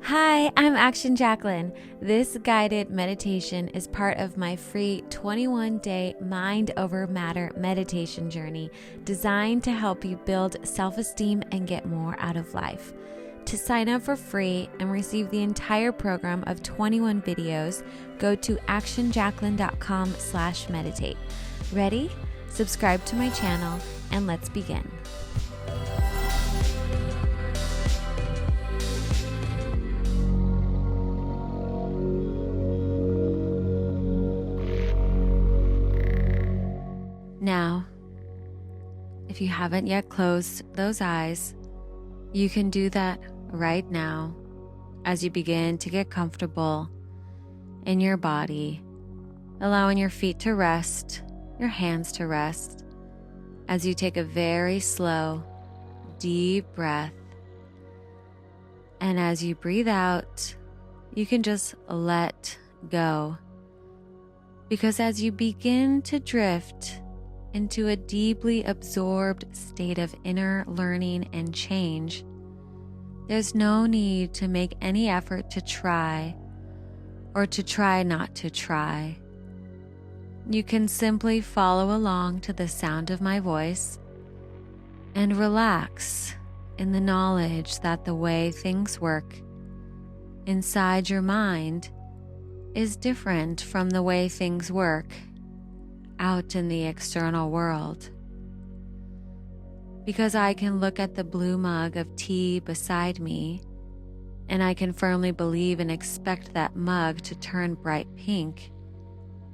Hi, I'm Jacquelyn. This guided meditation is part of my free 21-day mind over matter meditation journey designed to help you build self-esteem and get more out of life. To sign up for free and receive the entire program of 21 videos, go to actionjacquelyn.com/meditate. Ready? Subscribe to my channel and let's begin. Now, if you haven't yet closed those eyes, you can do that right now as you begin to get comfortable in your body, allowing your feet to rest, your hands to rest, as you take a very slow, deep breath. And as you breathe out, you can just let go. Because as you begin to drift into a deeply absorbed state of inner learning and change, there's no need to make any effort to try or to try not to try. You can simply follow along to the sound of my voice and relax in the knowledge that the way things work inside your mind is different from the way things work out in the external world. Because I can look at the blue mug of tea beside me, and I can firmly believe and expect that mug to turn bright pink,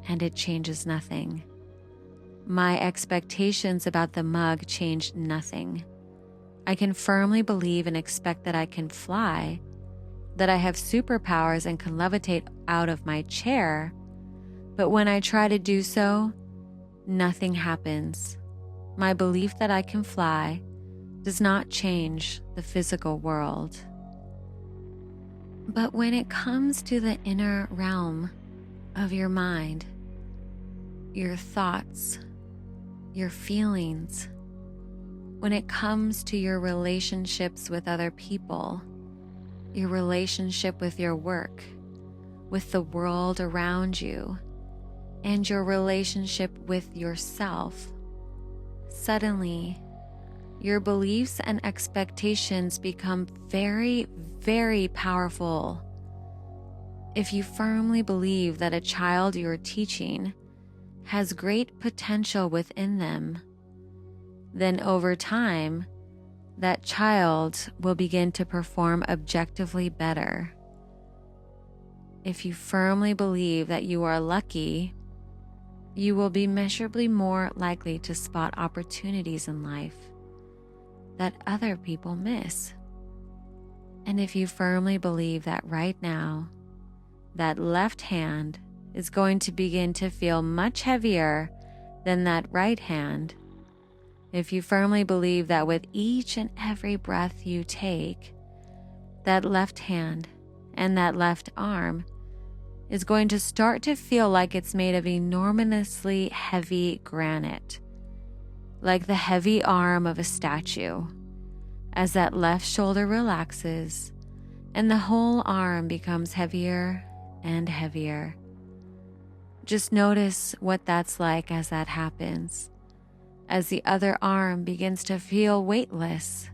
and it changes nothing. My expectations about the mug change nothing. I can firmly believe and expect that I can fly, that I have superpowers and can levitate out of my chair, but when I try to do so, nothing happens. My belief that I can fly does not change the physical world. But when it comes to the inner realm of your mind, your thoughts, your feelings, when it comes to your relationships with other people, your relationship with your work, with the world around you, and your relationship with yourself, suddenly your beliefs and expectations become very, very powerful. If you firmly believe that a child you're teaching has great potential within them, then over time, that child will begin to perform objectively better. If you firmly believe that you are lucky, you will be measurably more likely to spot opportunities in life that other people miss. And if you firmly believe that right now, that left hand is going to begin to feel much heavier than that right hand, if you firmly believe that with each and every breath you take, that left hand and that left arm is going to start to feel like it's made of enormously heavy granite, like the heavy arm of a statue, as that left shoulder relaxes and the whole arm becomes heavier and heavier. Just notice what that's like as that happens, as the other arm begins to feel weightless,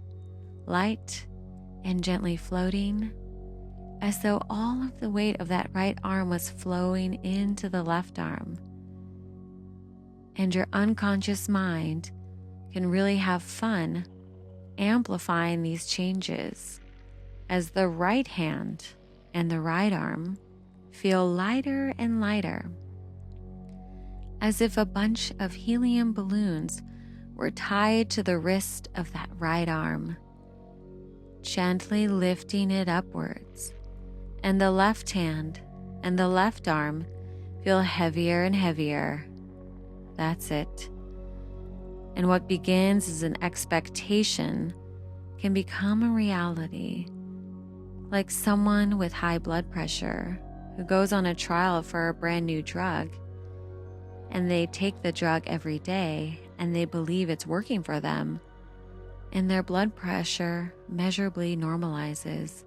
light, and gently floating, as though all of the weight of that right arm was flowing into the left arm. And your unconscious mind can really have fun amplifying these changes as the right hand and the right arm feel lighter and lighter, as if a bunch of helium balloons were tied to the wrist of that right arm, gently lifting it upwards. And the left hand and the left arm feel heavier and heavier. That's it. And what begins as an expectation can become a reality, like someone with high blood pressure who goes on a trial for a brand new drug, and they take the drug every day and they believe it's working for them, and their blood pressure measurably normalizes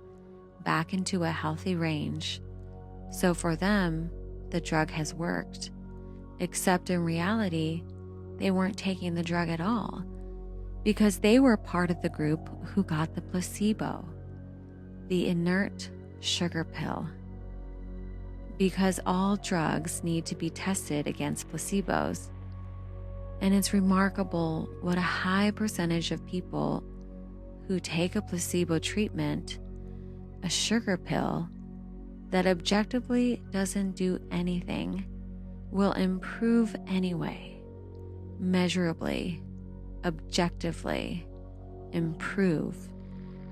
back into a healthy range. So for them, the drug has worked, except in reality, they weren't taking the drug at all because they were part of the group who got the placebo, the inert sugar pill. Because all drugs need to be tested against placebos. And it's remarkable what a high percentage of people who take a placebo treatment, a sugar pill, that objectively doesn't do anything, will improve anyway, measurably, objectively improve,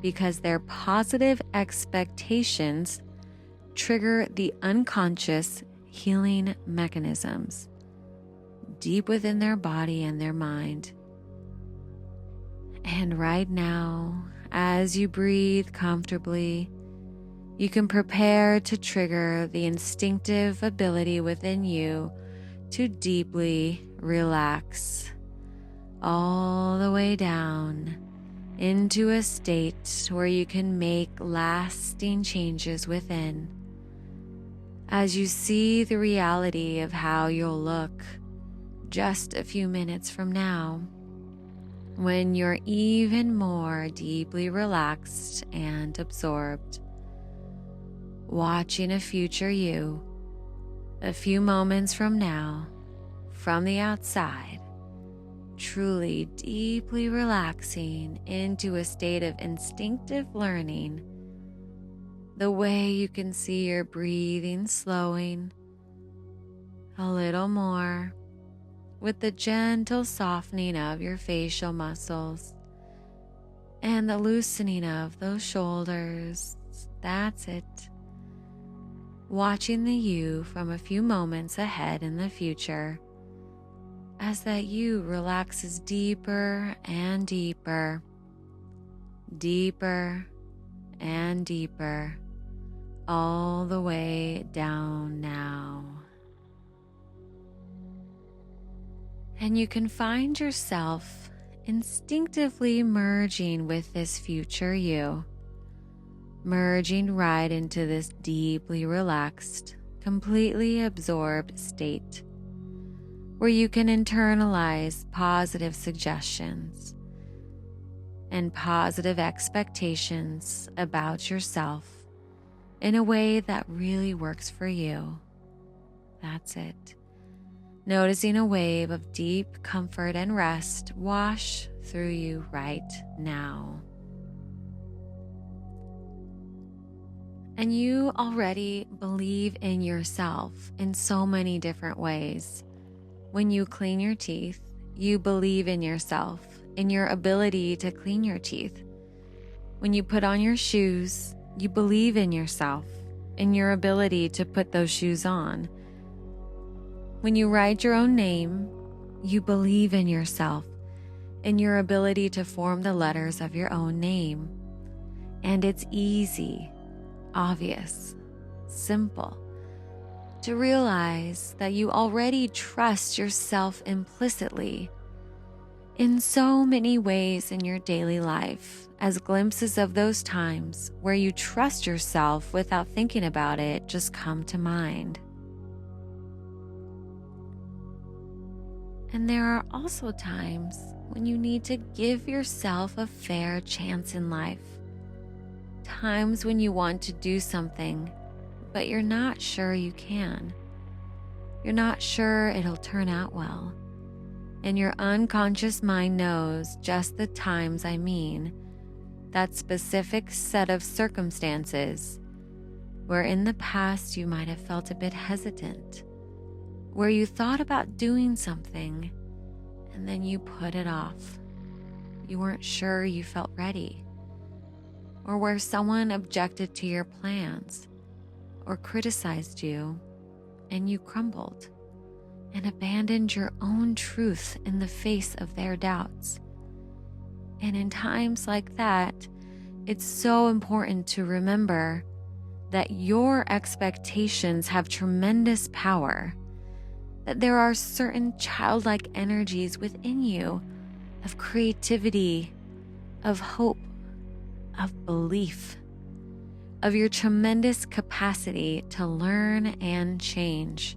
because their positive expectations trigger the unconscious healing mechanisms deep within their body and their mind. And right now, as you breathe comfortably, you can prepare to trigger the instinctive ability within you to deeply relax all the way down into a state where you can make lasting changes within. As you see the reality of how you'll look just a few minutes from now, when you're even more deeply relaxed and absorbed, watching a future you, a few moments from now, from the outside, truly deeply relaxing into a state of instinctive learning, the way you can see your breathing slowing a little more with the gentle softening of your facial muscles and the loosening of those shoulders. That's it. Watching the you from a few moments ahead in the future as that you relaxes deeper and deeper, deeper and deeper, all the way down now. And you can find yourself instinctively merging with this future you, merging right into this deeply relaxed, completely absorbed state where you can internalize positive suggestions and positive expectations about yourself in a way that really works for you. That's it. Noticing a wave of deep comfort and rest wash through you right now. And you already believe in yourself in so many different ways. When you clean your teeth, you believe in yourself, in your ability to clean your teeth. When you put on your shoes, you believe in yourself, in your ability to put those shoes on. When you write your own name, you believe in yourself, in your ability to form the letters of your own name. And it's easy, obvious, simple to realize that you already trust yourself implicitly in so many ways in your daily life, as glimpses of those times where you trust yourself without thinking about it just come to mind. And there are also times when you need to give yourself a fair chance in life. Times when you want to do something, but you're not sure you can. You're not sure it'll turn out well. And your unconscious mind knows just the times I mean, that specific set of circumstances where in the past you might have felt a bit hesitant, where you thought about doing something and then you put it off. You weren't sure you felt ready. Or where someone objected to your plans or criticized you and you crumbled and abandoned your own truth in the face of their doubts. And in times like that, it's so important to remember that your expectations have tremendous power, that there are certain childlike energies within you of creativity, of hope, of belief, of your tremendous capacity to learn and change,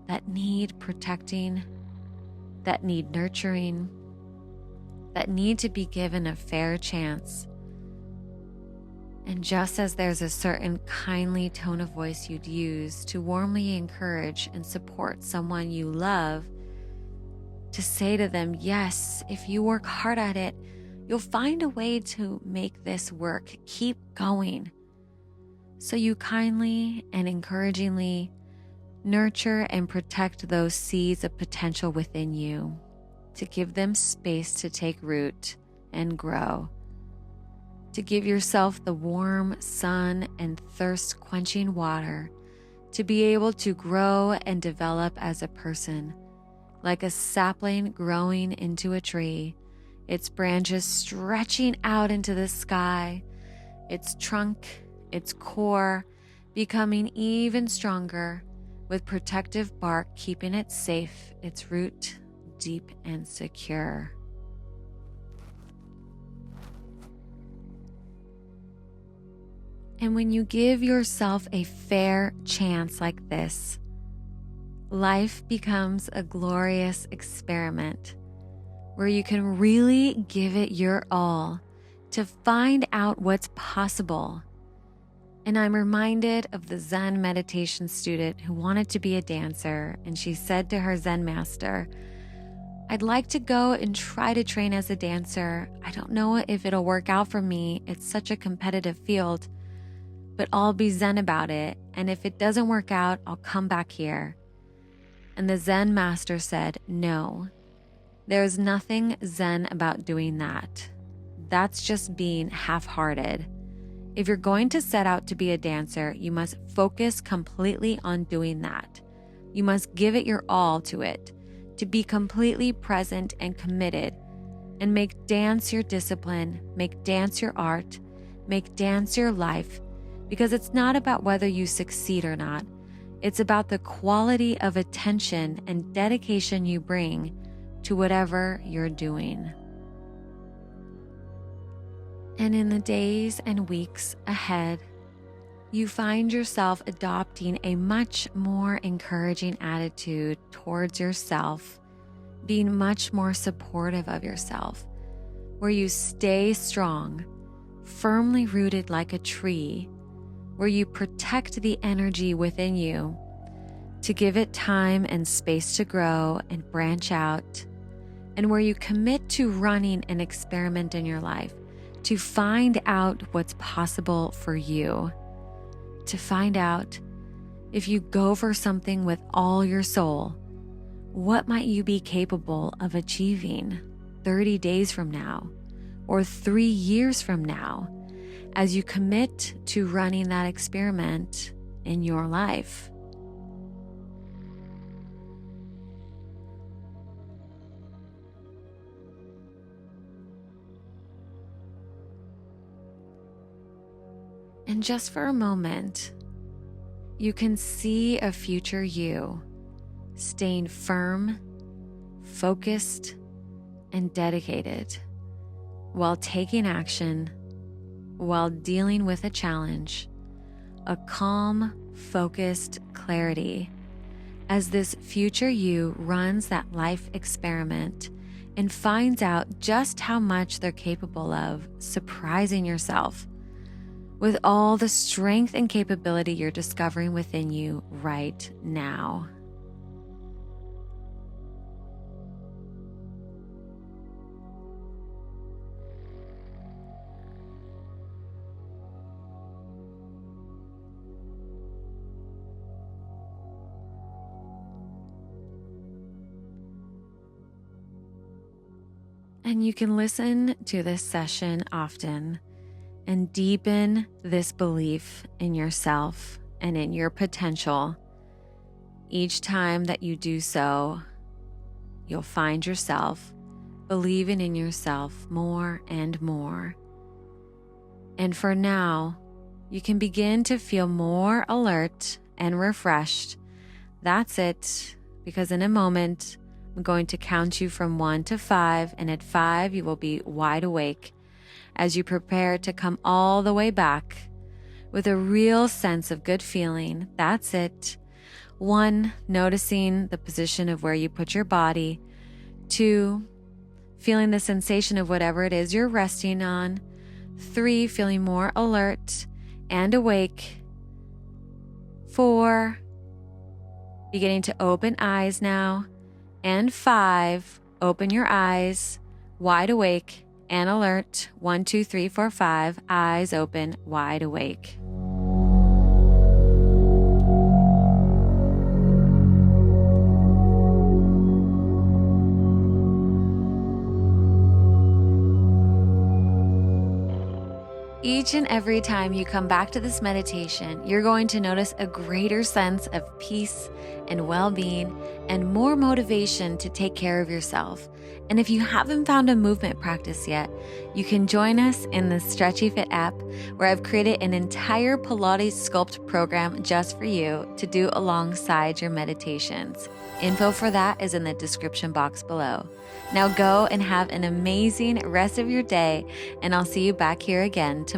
that need protecting, that need nurturing, that need to be given a fair chance. And just as there's a certain kindly tone of voice you'd use to warmly encourage and support someone you love, to say to them, yes, if you work hard at it, you'll find a way to make this work. Keep going. So you kindly and encouragingly nurture and protect those seeds of potential within you, to give them space to take root and grow, to give yourself the warm sun and thirst-quenching water to be able to grow and develop as a person, like a sapling growing into a tree, its branches stretching out into the sky, its trunk, its core becoming even stronger, with protective bark keeping it safe, its root deep and secure. And when you give yourself a fair chance like this, life becomes a glorious experiment where you can really give it your all to find out what's possible. And I'm reminded of the Zen meditation student who wanted to be a dancer, and she said to her Zen master, I'd like to go and try to train as a dancer. I don't know if it'll work out for me. It's such a competitive field, but I'll be Zen about it. And if it doesn't work out, I'll come back here. And the Zen master said, no, there's nothing Zen about doing that. That's just being half-hearted. If you're going to set out to be a dancer, you must focus completely on doing that. You must give it your all to it, to be completely present and committed, and make dance your discipline, make dance your art, make dance your life, because it's not about whether you succeed or not. It's about the quality of attention and dedication you bring to whatever you're doing. And in the days and weeks ahead, you find yourself adopting a much more encouraging attitude towards yourself, being much more supportive of yourself, where you stay strong, firmly rooted like a tree, where you protect the energy within you to give it time and space to grow and branch out, and where you commit to running an experiment in your life to find out what's possible for you, to find out if you go for something with all your soul, what might you be capable of achieving 30 days from now or 3 years from now as you commit to running that experiment in your life. And just for a moment, you can see a future you staying firm, focused, and dedicated while taking action, while dealing with a challenge, a calm, focused clarity as this future you runs that life experiment and finds out just how much they're capable of, surprising yourself with all the strength and capability you're discovering within you right now. And you can listen to this session often and deepen this belief in yourself and in your potential. Each time that you do so, you'll find yourself believing in yourself more and more. And for now, you can begin to feel more alert and refreshed. That's it, because in a moment, I'm going to count you from 1 to 5, and at 5, you will be wide awake as you prepare to come all the way back with a real sense of good feeling. That's it. 1, noticing the position of where you put your body. 2, feeling the sensation of whatever it is you're resting on. 3, feeling more alert and awake. 4, beginning to open eyes now. And 5, open your eyes, wide awake and alert. 1, 2, 3, 4, 5, eyes open, wide awake. Each and every time you come back to this meditation, you're going to notice a greater sense of peace and well-being and more motivation to take care of yourself. And if you haven't found a movement practice yet, you can join us in the Stretchy Fit app, where I've created an entire Pilates Sculpt program just for you to do alongside your meditations. Info for that is in the description box below. Now go and have an amazing rest of your day, and I'll see you back here again tomorrow.